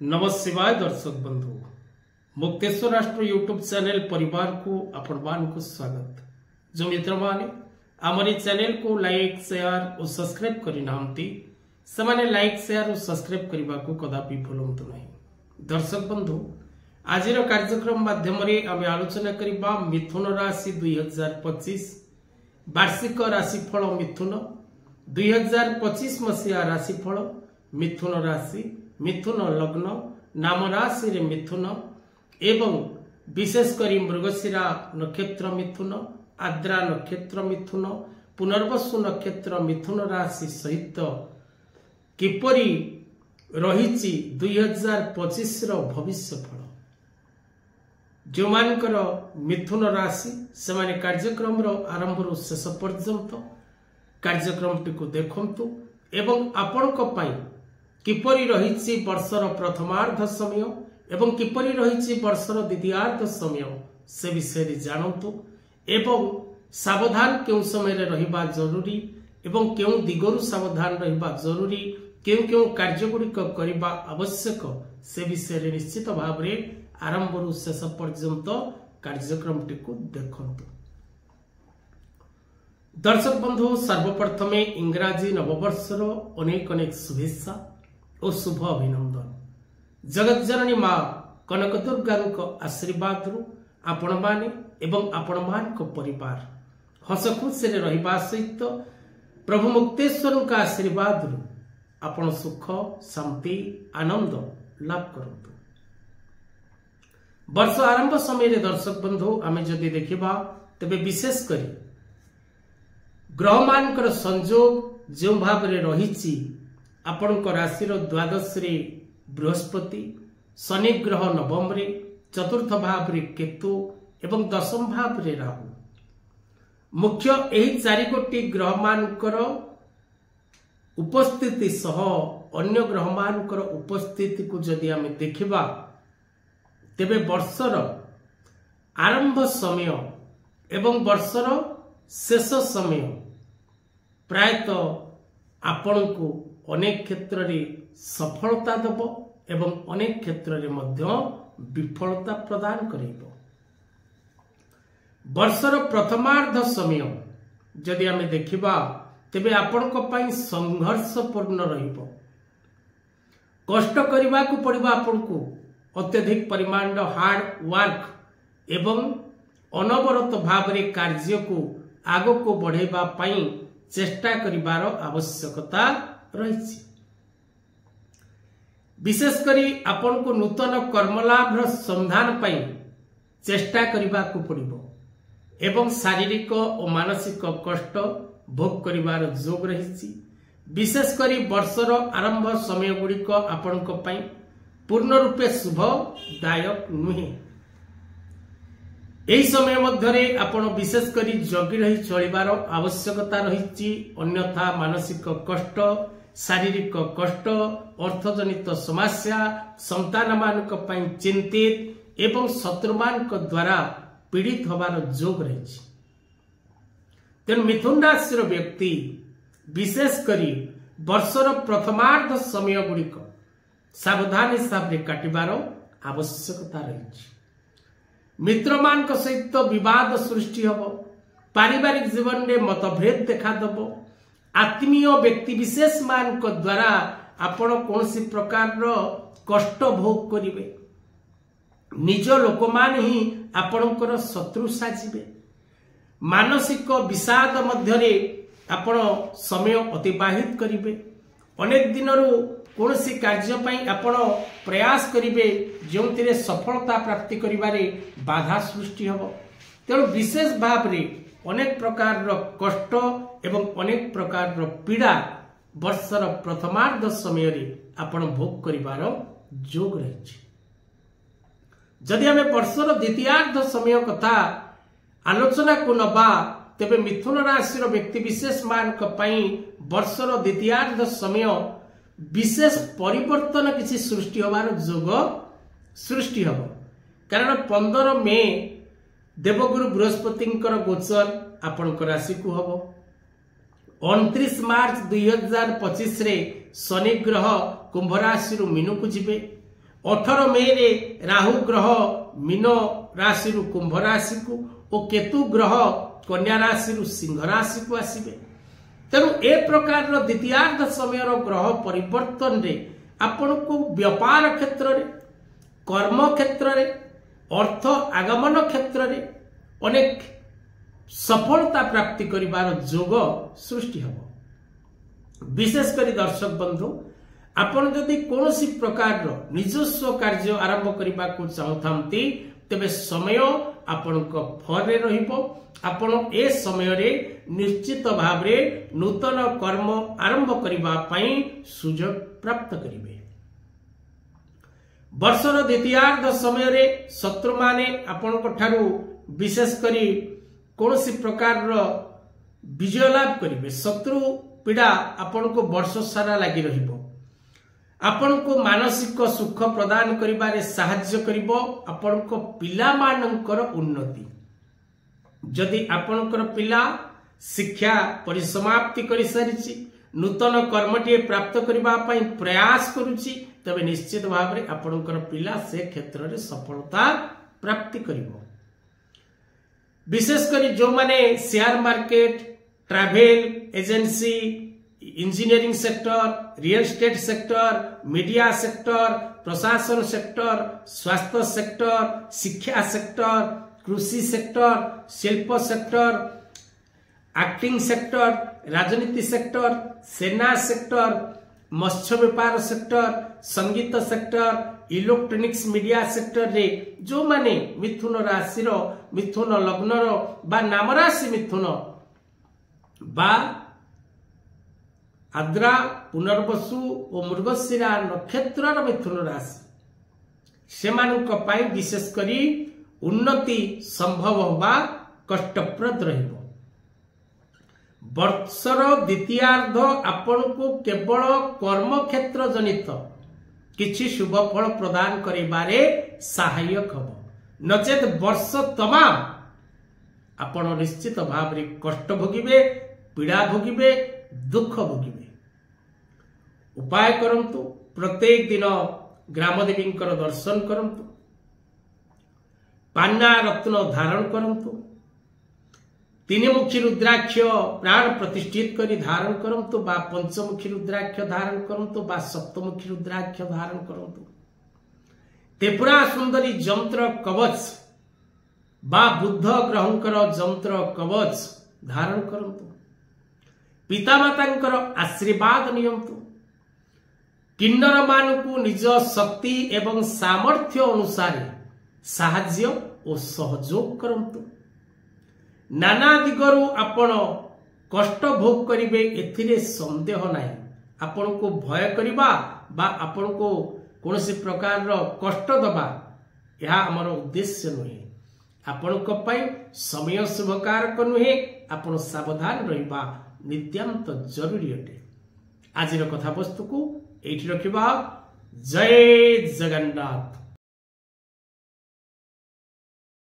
नमः शिवाय दर्शक बंधु मुक्तेश्वर राष्ट्र यूट्यूब चैनल परिवार को आपण को स्वागत। जो मित्र माने आमरी चैनल को लाइक शेयर और सब्सक्राइब करि नांती समाने लाइक शेयर और सब्सक्राइब करबा को कदापि भूलंतु नहीं। दर्शक बंधु आजिर कार्यक्रम माध्यम रे आमे आलोचना करिबा मिथुन राशि 2025 वार्षिक राशिफल मिथुन 2025 मसीहा राशिफल मिथुन राशि मिथुन लग्न नाम राशि रे मिथुन एवं विशेषकर मृगशिरा नक्षत्र मिथुन आद्रा नक्षत्र मिथुन पुनर्वसु नक्षत्र मिथुन राशि सहित किपरि रहिछि 2025 रो भविष्यफल। जो मानकर मिथुन राशि से माने कार्यक्रम रो आरंभ रो शेष पर्यंत कार्यक्रम टिको देखंतु एवं आपण को पई किपरि रहिछि वर्षर प्रथमार्ध समय एवं किपरि रहिछि वर्षर द्वितीयार्ध समय से विषय रे जानंतु एवं सावधान केउ समय रे रहिबा जरूरी एवं केउ दिगरु सावधान रहिबा जरूरी केउ कार्य गुड़िक करबा आवश्यक से विषय रे निश्चित भाव रे आरंभ रु शेष पर्यंत कार्यक्रम टिको देखंतु। दर्शक बंधु सर्वप्रथमे इंग्राजी नववर्षर अनेक अनेक शुभेच्छा और शुभ अभिनंदन। जगत जननी मां कनक दुर्गा आशीर्वाद रु आपण माने एवं आपण मान को परिवार हस खुशी रे रहिबा सहित प्रभु मुक्तेश्वर का आशीर्वाद रु आपण सुख शांति आनंद लाभ करंतु। वर्ष आरंभ समय रे दर्शक बंधु आमे जदि देखिबा तबे विशेष करी ग्रह मानकर संयोग जो भाव रे रहिछि आपण को राशि रो द्वादश रे बृहस्पति शनि ग्रह नवम रे चतुर्थ भाव रे केतु एवं दशम भाव रे राहु मुख्य एही चारि गोटी ग्रह मानकर उपस्थिति सह अन्य ग्रह मानकर उपस्थिति को जदि आमे देखिबा तेबे वर्षर आरंभ समय एवं वर्षर शेष समय प्रायतः आपण को अनेक क्षेत्र रे सफलता दब एवं अनेक क्षेत्र रे मध्य विफलता प्रदान करिबो। वर्षर प्रथमार्ध समय जदि आमे देखिबा तेबे आपण को पई संघर्षपूर्ण रहिबो। कष्ट करबा को पड़िबा आपण को अत्यधिक परिमाण हार्ड वर्क एवं अनवरत भाव रे कार्य को आगो को बढ़ेबा पई चेष्टा करिबार आवश्यकता रही। विशेष करी आपण को नूतन कर्मलाभ संधान पाई चेष्टा करबा को पड़िबो एवं शारीरिक और मानसिक कष्ट भोग करिबार जोग रही। विशेष करी वर्षर आरंभ समय गुड़िक आपण को पाई पूर्ण रूपे शुभदायक नुहे। एही समय मध्यरे आपण विशेष करी जगी रही चलिबार आवश्यकता रही। अन्यथा मानसिक कष्ट शारीरिक कष्ट अर्थजनित समस्या संतान मानक पई चिंतित एवं शत्रुमान द्वारा पीड़ित होबार जोग रही। तेणु मिथुन राशि व्यक्ति विशेष करी वर्षर प्रथमार्ध समय गुड़िक सावधान हिसाब रे काटिबार आवश्यकता रही। मित्र मान सहित विवाद सृष्टि हब पारिवारिक जीवन में मतभेद देखा दब आत्मीय व्यक्ति विशेष मान को द्वारा आपण कौन प्रकार कष्ट भोग करिवे। निज लोक मान ही आपणकर शत्रु साजिबे। मानसिक विषाद मध्यरे आपण समय अतिबाहित करिवे। अनेक दिनरू कौन कार्य पई आपण प्रयास करिवे जोंतिरे सफलता प्राप्ति करिबारे बाधा सृष्टि हब। तेणु विशेष भाव रे अनेक प्रकार कष्ट एवं अनेक प्रकार पीड़ा वर्षर प्रथमार्ध समय रे आपण भोग करिबार जोग रही। जदि आमे वर्षर द्वितीयार्ध समय कथा आलोचना को नबा तेबे मिथुन राशि व्यक्ति विशेष मानक पई वर्षर द्वितीयार्ध समय विशेष परिवर्तन किसी सृष्टि होबार जोग सृष्टि हब। कारण 15 मे देवगुरु बृहस्पति गोचर आपण राशि को हब। 29 मार्च 2025 रे शनि ग्रह कुंभ राशि मीनु को जिबे 18 मे रे राहु ग्रह मीन राशि कुंभ राशि को और केतु ग्रह कन्या राशि सिंह राशि को आसबे। तेणु ए प्रकार द्वितीयार्ध समय ग्रह परिवर्तन रे आपण को व्यापार क्षेत्र रे, कर्म क्षेत्र रे, अर्थ आगमन क्षेत्र रे अनेक सफलता प्राप्ति करिवार जोग सृष्टि हबो। विशेषकर दर्शक बंधु आपण जदि कोनोसी प्रकार निजस्व कार्य आरंभ करबा को चाहथांती तेबे समय आपणक फरे रहिबो। आपण ए समय रे निश्चित भाव रे नूतन कर्म आरंभ करबा पई सुयोग प्राप्त करिवे। वर्षर द्वितीयार्ध समय रे शत्रु माने आपणक ठारू विशेष करी कोनोसी प्रकार विजय लाभ करिवे। शत्रु पीड़ा आपण को वर्ष सारा लगी रहिबो। आपण को मानसिक सुख प्रदान करिबारे सहाय्य करिबो आपण को पिला मानकर उन्नति। जदि आपणकर पिला शिक्षा परिसमाप्ति करि सारिछि, नूतन कर्मटी प्राप्त करिबा पई प्रयास करूछि, तबे निश्चित भाव रे आपणकर पिला से क्षेत्र रे सफलता प्राप्ति करिबो। विशेषकर जो माने share market, travel agency, engineering sector, real estate sector, media sector, प्रशासन सेक्टर, स्वास्थ्य सेक्टर, शिक्षा सेक्टर, कृषि सेक्टर, शिल्प सेक्टर, एक्टिंग सेक्टर, राजनीति सेक्टर, सेना सेक्टर, मत्स्य व्यापार सेक्टर, संगीत सेक्टर, इलेक्ट्रॉनिक्स मीडिया सेक्टर रे जो माने मिथुन राशि मिथुन लग्न बा नाम राशि मिथुन बा आद्रा पुनर्वसु और मृगशिरा नक्षत्र मिथुन राशि सेमानक पाई विशेष करी उन्नति संभव होगा कष्टप्रद रहिबो। वर्षर द्वितीयार्ध आपण को केवल कर्म क्षेत्र जनित किछि शुभ फल प्रदान करिबारे सहायक हबो। नचेत वर्ष तमाम आपण निश्चित भाव रे कष्ट भोगिबे, पीड़ा भोगिबे, दुख भोगिबे। उपाय करंतु, प्रत्येक दिन ग्रामदेवी दर्शन करंतु, पान्ना रत्न धारण करंतु, तीनमुखी रुद्राक्ष प्राण प्रतिष्ठित करी धारण करंतु बा पंचमुखी रुद्राक्ष धारण करंतु बा सप्तमुखी रुद्राक्ष धारण करंतु। त्रिपुरा सुंदरी जंत्र कवच बा बुद्ध ग्रहंकर जंत्र कवच धारण करंतु। पितामातांकर आशीर्वाद नियंतु। किन्नर मानकु निज शक्ति एवं सामर्थ्य अनुसार साहाय्य और सहयोग करंतु। नाना दिगरु आपण कष्ट भोग करिवे एथिरे संदेह नाही। आपण को भय करिबा बा आपण को कोनोसी प्रकार रो कष्ट दबा यह हमर उद्देश्य नुहे। आपण को पई समय शुभकारक नुहे। आपण सावधान रहिबा नित्यांत जरूरी अटे। आजिर कथा वस्तु को एठी रखिबा। जय जगन्नाथ।